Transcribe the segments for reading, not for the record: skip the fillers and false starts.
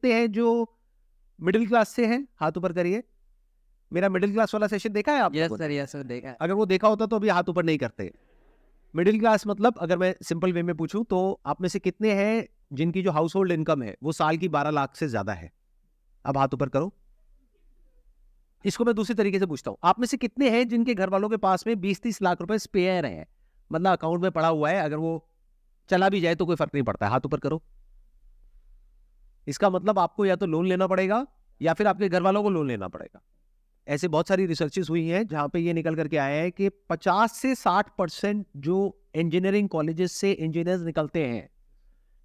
कितने हैं जो मिडिल क्लास से हैं? हाथ ऊपर करिए। मेरा मिडिल क्लास वाला सेशन देखा है आपने? यस सर देखा है। अगर वो देखा होता तो अभी हाथ ऊपर नहीं करते। मिडिल क्लास मतलब अगर मैं सिंपल वे में पूछूं तो आप में से कितने हैं जिनकी जो हाउस होल्ड इनकम है वो साल की 12 लाख से ज्यादा है? अब हाथ ऊपर करो। इसको मैं दूसरी तरीके से पूछता हूँ, आप में से कितने हैं जिनके घर वालों के पास में 20-30 लाख रुपए स्पेयर है, मतलब अकाउंट में पड़ा हुआ है, अगर वो चला भी जाए तो कोई फर्क नहीं पड़ता है? हाथ ऊपर करो। इसका मतलब आपको या तो लोन लेना पड़ेगा या फिर आपके घर वालों को लोन लेना पड़ेगा। ऐसे बहुत सारी रिसर्चेस हुई हैं जहां पे ये निकल करके आया है कि 50 से 60% जो इंजीनियरिंग कॉलेजेस से इंजीनियर्स निकलते हैं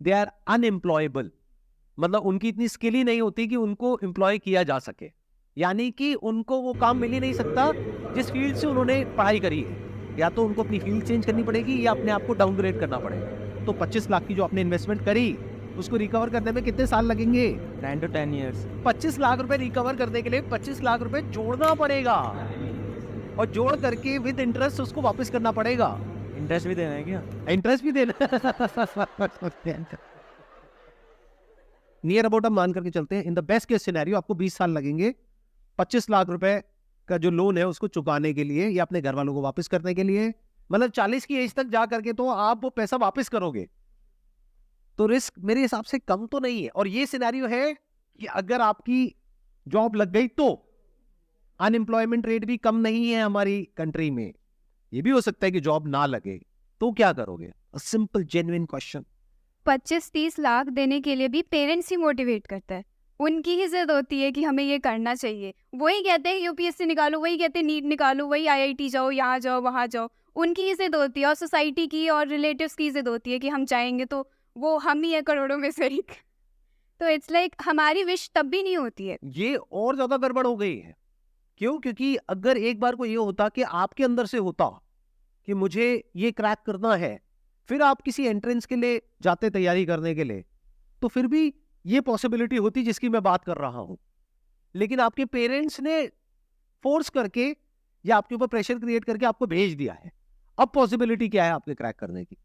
दे आर अनएम्प्लॉयबल, मतलब उनकी इतनी स्किल ही नहीं होती कि उनको एम्प्लॉय किया जा सके, यानी कि उनको वो काम मिल ही नहीं सकता जिस फील्ड से उन्होंने पढ़ाई करी है। या तो उनको अपनी फील्ड चेंज करनी पड़ेगी या अपने आप को डाउनग्रेड करना पड़ेगा। तो 25 लाख की जो आपने इन्वेस्टमेंट करी उसको रिकवर करने में कितने साल लगेंगे? 9 to 10 years। 25 लाख रुपए रिकवर करने के लिए 25 लाख रुपए जोड़ना पड़ेगा और जोड़ करके विद इंटरेस्ट उसको वापस करना पड़ेगा। इंटरेस्ट भी देना है क्या? इंटरेस्ट भी देना। नियर अबाउट हम मान करके चलते हैं, in the best case scenario आपको 20 साल लगेंगे 25 लाख रुपए का जो लोन है उसको चुकाने के लिए या अपने घर वालों को वापस करने के लिए। मतलब 40 की एज तक जा करके तो आप वो पैसा वापस करोगे, तो रिस्क मेरे हिसाब से कम तो नहीं है। और ये सिनेरियो है कि अगर आपकी जॉब लग गई तो अनएम्प्लॉयमेंट रेट भी कम नहीं है हमारी कंट्री में। ये भी हो सकता है कि जॉब ना लगे, तो क्या करोगे? Simple genuine question. 25-30 लाख देने के लिए भी पेरेंट्स ही मोटिवेट करता है, उनकी ही जिद होती है कि हमें ये करना चाहिए। वही कहते हैं यूपीएससी निकालो, वही कहते हैं नीट निकालो, वही आईआईटी जाओ, यहाँ जाओ वहाँ जाओ, उनकी ही जिद होती है। और सोसाइटी की और रिलेटिव्स की जिद होती है कि हम चाहेंगे तो वो हम ही है करोड़ों में से एक। तो इट्स लाइक हमारी विश तब भी नहीं होती है। ये और ज्यादा गड़बड़ हो गई है। क्यों? क्योंकि अगर एक बार को ये होता कि आपके अंदर से होता कि मुझे ये क्रैक करना है, फिर आप किसी एंट्रेंस के लिए जाते तैयारी करने के लिए, तो फिर भी ये पॉसिबिलिटी होती जिसकी मैं बात कर रहा हूं। लेकिन आपके पेरेंट्स ने फोर्स करके या आपके ऊपर प्रेशर क्रिएट करके आपको भेज दिया है। अब पॉसिबिलिटी क्या है आपके क्रैक करने की?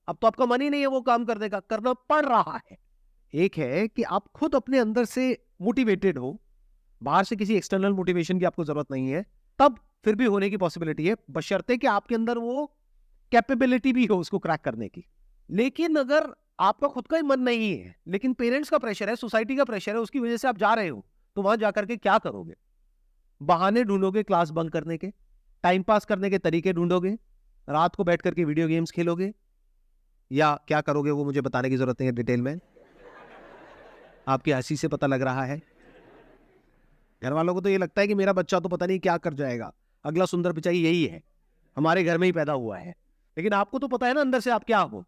अब तो आपका मन ही नहीं है वो काम करने का, करना पड़ रहा है। एक है कि आप खुद अपने अंदर से मोटिवेटेड हो, बाहर से किसी एक्सटर्नल मोटिवेशन की आपको जरूरत नहीं है, तब फिर भी होने की पॉसिबिलिटी है, बशर्ते कि आपके अंदर वो कैपेबिलिटी भी हो उसको क्रैक करने की। लेकिन अगर आपका खुद का ही मन नहीं है, लेकिन पेरेंट्स का प्रेशर है, सोसाइटी का प्रेशर है, उसकी वजह से आप जा रहे हो, तो वहां जाकर के क्या करोगे? बहाने ढूंढोगे क्लास बंक करने के, टाइम पास करने के तरीके ढूंढोगे, रात को बैठ करके वीडियो गेम्स खेलोगे, या क्या करोगे वो मुझे बताने की जरूरत नहीं है डिटेल में, आपकी हंसी से पता लग रहा है। घर वालों को तो ये लगता है कि मेरा बच्चा तो पता नहीं क्या कर जाएगा, अगला सुंदर पिचाई यही है, हमारे घर में ही पैदा हुआ है। लेकिन आपको तो पता है ना अंदर से आप क्या हो।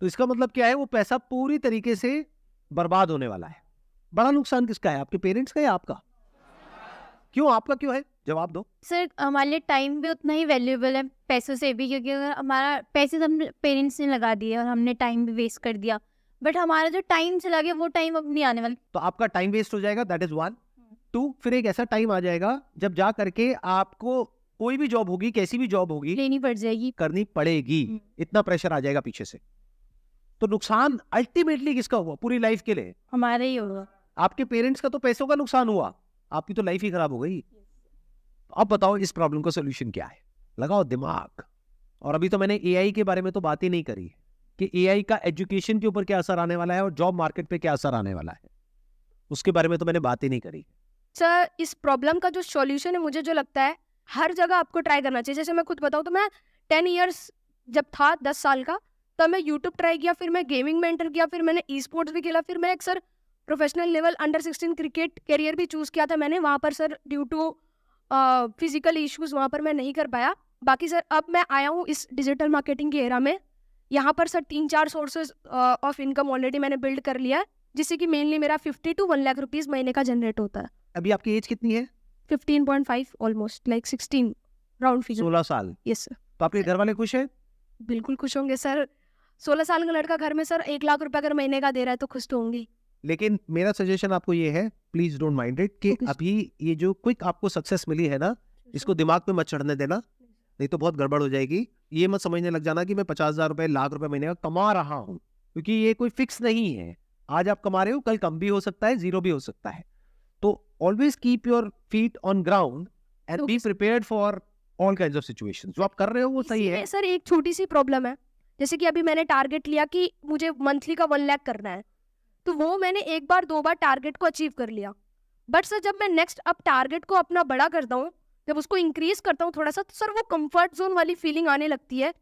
तो इसका मतलब क्या है? वो पैसा पूरी तरीके से बर्बाद होने वाला है। बड़ा नुकसान किसका है, आपके पेरेंट्स का या आपका? क्यों? आपका क्यों है? जवाब दो। सर हमारे लिए टाइम भी उतना ही वैल्यूएबल है पैसों से भी, क्योंकि अगर हमारा पैसे हम पेरेंट्स ने लगा दिए और हमने टाइम भी वेस्ट कर दिया, बट हमारा जो टाइम चला गया वो टाइम अब नहीं आने वाला। तो आपका टाइम वेस्ट हो जाएगा, दैट इज 1। 2, फिर एक ऐसा टाइम आ जाएगा जब जा करके आपको कोई भी जॉब होगी, कैसी भी जॉब होगी, लेनी पड़ जाएगी, करनी पड़ेगी। इतना प्रेशर आ जाएगा पीछे से। तो नुकसान अल्टीमेटली किसका हुआ पूरी लाइफ के लिए? हमारा ही होगा। आपके पेरेंट्स का तो पैसों का नुकसान हुआ, आपकी तो लाइफ ही खराब हो गई। अब बताओ इस प्रॉब्लम का सोल्यूशन क्या है? लगाओ दिमाग। और अभी तो मैंने एआई के बारे में तो बात ही नहीं करी कि एआई का एजुकेशन के ऊपर क्या असर आने वाला है और जॉब मार्केट पे क्या असर आने वाला है, उसके बारे में तो मैंने बात ही नहीं करी। सर इस प्रॉब्लम का जो सॉल्यूशन है, मुझे जो लगता है हर जगह आपको ट्राई करना चाहिए। जैसे मैं खुद बताऊँ तो मैं 10 इयर्स जब था 10 साल का, तब मैं यूट्यूब ट्राई किया, फिर मैं गेमिंग में एंटर किया, फिर मैंने ई स्पोर्ट्स भी खेला, फिर मैं एक sir professional level under 16 cricket career भी चूज़ किया था मैंने। वहाँ पर sir due to physical issues वहाँ पर मैं नहीं कर पाया। बाकी सर अब मैं आया हूँ इस डिजिटल मार्केटिंग के एरा में। यहाँ पर sir 3-4 sources of income already मैंने बिल्ड कर लिया है, जिससे कि मेनली मेरा 50 to 1 लाख रुपीज़ महीने का जनरेट होता है। अभी आपकी एज कितनी है? 15.5 ऑलमोस्ट लाइक 16 राउंड फिगर। 16 साल। Yes sir. तो आपके घर वाले खुश हैं? बिल्कुल खुश होंगे सर। 16 साल का लड़का घर में सर 1 लाख रुपए अगर महीने का दे रहा है तो खुश तो होंगे। लेकिन मेरा सजेशन आपको ये है, प्लीज डोंट माइंड इट, कि अभी ये जो क्विक आपको सक्सेस मिली है ना, इसको दिमाग में मत चढ़ने देना, नहीं तो बहुत गड़बड़ हो जाएगी। ये मत समझने लग जाना कि मैं 50,000 रुपए, लाख रुपए महीने का कमा रहा हूँ, क्योंकि ये कोई फिक्स नहीं है। आज आप कमा रहे हो, कल कम भी हो सकता है, जीरो भी हो सकता है। तो always keep your feet on ground and be prepared for all kinds of situations. जो आप कर रहे हो वो सही है। इसीलिए सर एक छोटी सी प्रॉब्लम है, जैसे कि अभी मैंने टारगेट लिया कि मुझे मंथली का 1 लाख करना है, तो वो मैंने एक बार 2 बार टारगेट को अचीव कर लिया। बट सर जब मैं नेक्स्ट अब टारगेट को अपना बड़ा करता हूँ, जब उसको इंक्रीज करता हूँ थोड़ा सा, तो सर वो कंफर्ट जोन वाली फीलिंग आने लगती है।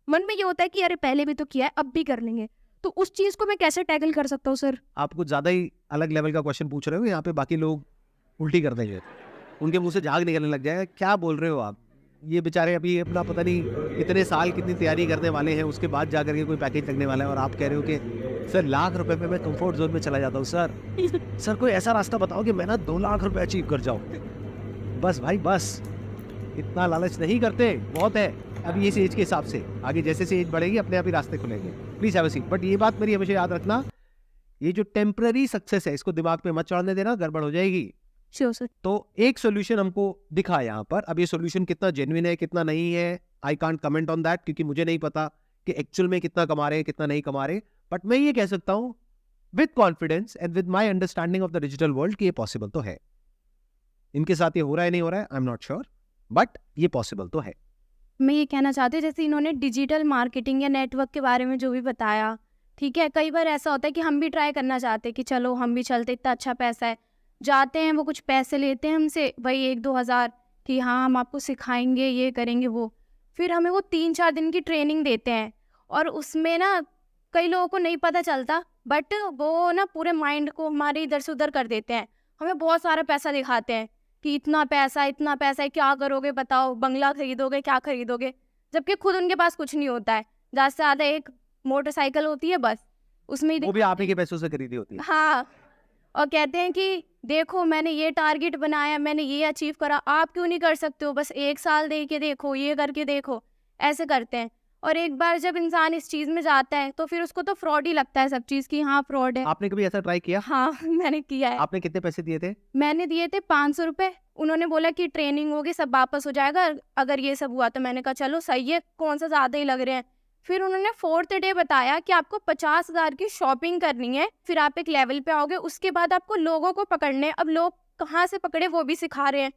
मन में ये होता है कि अरे पहले भी तो किया है, अब भी कर लेंगे। तो उस चीज को मैं कैसे टैकल कर सकता हूँ सर? आप कुछ ज्यादा ही अलग लेवल का क्वेश्चन पूछ रहे हो। यहाँ पे बाकी लोग उल्टी कर देंगे, उनके मुंह से झाग निकलने लग जाएगा। क्या बोल रहे हो आप? ये बेचारे अभी अपना पता नहीं इतने साल कितनी तैयारी करने वाले हैं, उसके बाद जाकर के कोई पैकेज लगने वाला है, और आप कह रहे हो कि सर लाख रुपए पे मैं कंफर्ट जोन में चला जाता हूँ। सर कोई ऐसा रास्ता बताओ कि मैं ना 2 लाख रुपए अचीव कर जाऊँ। बस भाई बस, इतना लालच नहीं करते, बहुत है अभी इस एज के हिसाब से। आगे जैसे से एज बढ़ेगी अपने आप ही रास्ते खुलेंगे। Please have a seat. But ये बात मेरी हमेशा याद रखना, ये जो टेम्पररी सक्सेस है इसको दिमाग पे मत चढ़ने देना, गड़बड़ हो जाएगी। Sure sir. तो एक सोल्यूशन हमको दिखा यहाँ पर। अब ये सोल्यूशन कितना जेन्युइन है कितना नहीं है, I can't comment on that, क्योंकि मुझे नहीं पता कि एक्चुअल में कितना कमा रहे हैं कितना नहीं कमा रहे। बट मैं ये कह सकता हूँ with confidence and with my understanding of the digital world कि ये पॉसिबल तो है। इनके साथ ये हो रहा है नहीं हो रहा है I am not sure, but ये पॉसिबल तो है। मैं ये कहना चाहती हूँ, जैसे इन्होंने डिजिटल मार्केटिंग या नेटवर्क के बारे में जो भी बताया, ठीक है, कई बार ऐसा होता है कि हम भी ट्राई करना चाहते हैं कि चलो हम भी चलते, इतना अच्छा पैसा है, जाते हैं, वो कुछ पैसे लेते हैं हमसे, वही 1-2 हज़ार कि हाँ हम आपको सिखाएंगे, ये करेंगे वो, फिर हमें वो 3-4 दिन की ट्रेनिंग देते हैं, और उसमें ना कई लोगों को नहीं पता चलता, बट वो ना पूरे माइंड को हमारे इधर से उधर कर देते हैं। हमें बहुत सारा पैसा दिखाते हैं कि इतना पैसा है, क्या करोगे बताओ, बंगला खरीदोगे, क्या खरीदोगे, जबकि खुद उनके पास कुछ नहीं होता है। ज़्यादा से ज़्यादा एक मोटरसाइकिल होती है बस, उसमें वो भी आप ही के पैसों से खरीदी होती है। हाँ, और कहते हैं कि देखो मैंने ये टारगेट बनाया, मैंने ये अचीव करा, आप क्यों नहीं कर सकते हो, बस 1 साल दे के देखो, ये करके देखो, ऐसे करते हैं। और एक बार जब इंसान इस चीज़ में जाता है तो फिर उसको तो फ्रॉड ही लगता है सब चीज़ की, हाँ फ्रॉड है। आपने कभी ऐसा ट्राई किया? हाँ मैंने किया है। आपने कितने पैसे दिए थे? मैंने दिए थे 500 रुपये। उन्होंने बोला कि ट्रेनिंग होगी, सब वापस हो जाएगा अगर ये सब हुआ, तो मैंने कहा चलो सही है, कौन सा ज़्यादा ही लग रहे हैं। फिर उन्होंने 4th डे बताया कि आपको 50,000 की शॉपिंग करनी है, फिर आप एक लेवल पे आओगे, उसके बाद आपको लोगों को पकड़ने। अब लोग कहाँ से पकड़े वो भी सिखा रहे हैं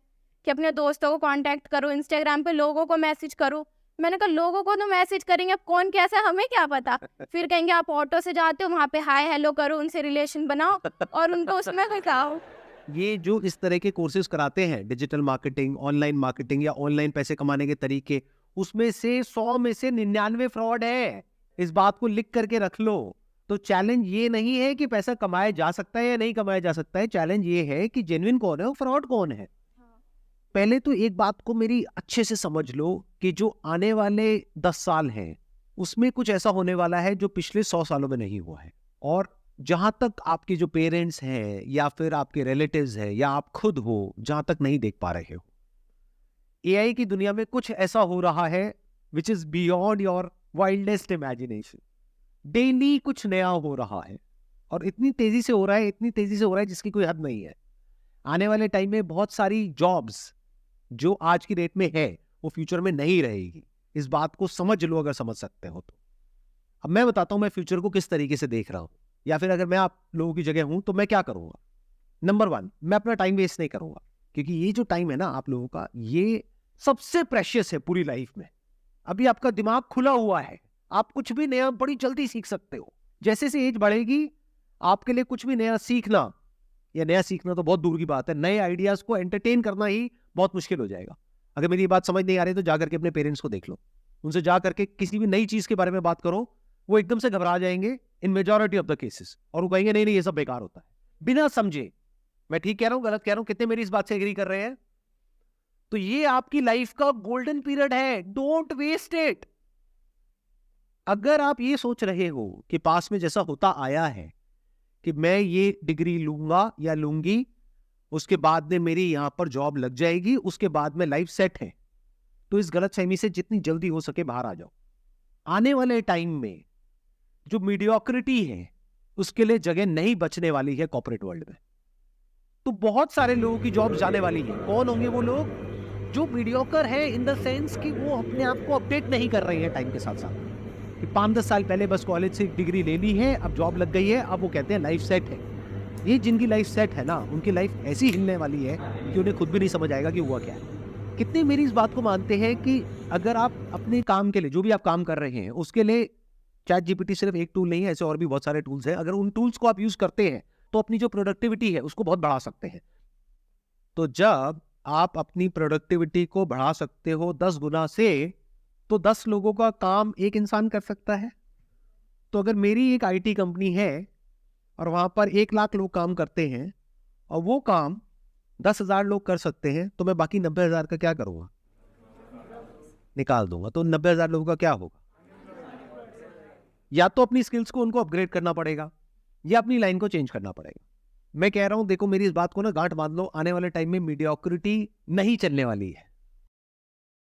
कि अपने दोस्तों को कांटेक्ट करो, इंस्टाग्राम पे लोगों को मैसेज करो। मैंने कहा लोगों को तो मैसेज करेंगे, अब कौन कैसा है हमें क्या पता। फिर कहेंगे आप ऑटो से जाते हो, वहाँ पे हाय हेलो करो, उनसे रिलेशन बनाओ और उनको उसमें दिखाओ। ये जो इस तरह के कोर्सेज कराते हैं, डिजिटल मार्केटिंग, ऑनलाइन मार्केटिंग या ऑनलाइन पैसे कमाने के तरीके, उसमें से 100 में से 99 फ्रॉड है। इस बात को लिख करके रख लो। तो चैलेंज ये नहीं है कि पैसा कमाया जा सकता है या नहीं कमाया जा सकता है, चैलेंज ये है कि जेन्युइन कौन है और फ्रॉड कौन है। पहले तो एक बात को मेरी अच्छे से समझ लो कि जो आने वाले 10 साल हैं उसमें कुछ ऐसा होने वाला है जो पिछले 100 सालों में नहीं हुआ है। और जहां तक आपके जो पेरेंट्स हैं या फिर आपके रिलेटिव्स हैं या आप खुद हो, जहां तक नहीं देख पा रहे हो, एआई की दुनिया में कुछ ऐसा हो रहा है which is beyond your wildest imagination. Daily कुछ नया हो रहा है और इतनी तेजी से हो रहा है, इतनी तेजी से हो रहा है जिसकी कोई हद नहीं है। आने वाले टाइम में बहुत सारी जॉब्स जो आज की डेट में है वो फ्यूचर में नहीं रहेगी। इस बात को समझ लो अगर समझ सकते हो तो। अब मैं बताता हूं मैं फ्यूचर को किस तरीके से देख रहा हूं, या फिर अगर मैं आप लोगों की जगह हूं तो मैं क्या करूंगा। नंबर 1, मैं अपना टाइम वेस्ट नहीं करूंगा, क्योंकि ये जो टाइम है ना आप लोगों का, ये सबसे प्रेशियस है पूरी लाइफ में। अभी आपका दिमाग खुला हुआ है, आप कुछ भी नया बड़ी जल्दी सीख सकते हो। जैसे से एज बढ़ेगी आपके लिए कुछ भी नया सीखना, या नया सीखना तो बहुत दूर की बात है, नए आइडियाज को एंटरटेन करना ही बहुत मुश्किल हो जाएगा। अगर मेरी बात समझ नहीं आ रही तो जाकर के अपने पेरेंट्स को देख लो, उनसे जा करके किसी भी नई चीज के बारे में बात करो, वो एकदम से घबरा जाएंगे इन मेजॉरिटी ऑफ द केसेस, और वो कहेंगे नहीं नहीं ये सब बेकार होता है, बिना समझे। मैं ठीक कह रहा हूं गलत कह रहा हूं, कितने मेरी इस बात से एग्री कर रहे हैं? तो ये आपकी लाइफ का गोल्डन पीरियड है, डोंट वेस्ट इट। अगर आप ये सोच रहे हो कि पास में जैसा होता आया है कि मैं ये डिग्री लूंगा या लूंगी, उसके बाद में मेरी यहां पर जॉब लग जाएगी, उसके बाद में लाइफ सेट है, तो इस गलतफहमी से जितनी जल्दी हो सके बाहर आ जाओ। आने वाले टाइम में जो मीडियोक्रिटी है उसके लिए जगह नहीं बचने वाली है कॉर्पोरेट वर्ल्ड में। तो बहुत सारे लोगों की जॉब जाने वाली है। कौन होंगे वो लोग? जो मीडियोकर है इन द सेंस कि वो अपने आप को अपडेट नहीं कर रहे हैं टाइम के साथ साथ। कि 5-10 साल पहले बस कॉलेज से डिग्री ले ली है, अब जॉब लग गई है, अब वो कहते हैं लाइफ सेट है। ये जिनकी लाइफ सेट है ना, उनकी लाइफ ऐसी हिलने वाली है कि उन्हें खुद भी नहीं समझ आएगा कि हुआ क्या है। कितने मेरी इस बात को मानते हैं कि अगर आप अपने काम के लिए, जो भी आप काम कर रहे हैं, उसके लिए चैट जीपीटी सिर्फ एक टूल नहीं है, ऐसे और भी बहुत सारे टूल्स हैं। अगर उन टूल्स को आप यूज करते हैं तो अपनी जो प्रोडक्टिविटी है उसको बहुत बढ़ा सकते हैं। तो जब आप अपनी प्रोडक्टिविटी को बढ़ा सकते हो 10 गुना से, तो 10 लोगों का काम एक इंसान कर सकता है। तो अगर मेरी एक आईटी कंपनी है और वहां पर 1 लाख लोग काम करते हैं और वो काम 10,000 लोग कर सकते हैं, तो मैं बाकी 90,000 का क्या करूंगा? निकाल दूंगा। तो 90,000 लोगों का क्या होगा? या तो अपनी स्किल्स को उनको अपग्रेड करना पड़ेगा या अपनी लाइन को चेंज करना पड़ेगा। मैं कह रहा हूं, देखो मेरी इस बात को ना गांठ बांध लो, आने वाले टाइम में मीडियोक्रिटी नहीं चलने वाली है।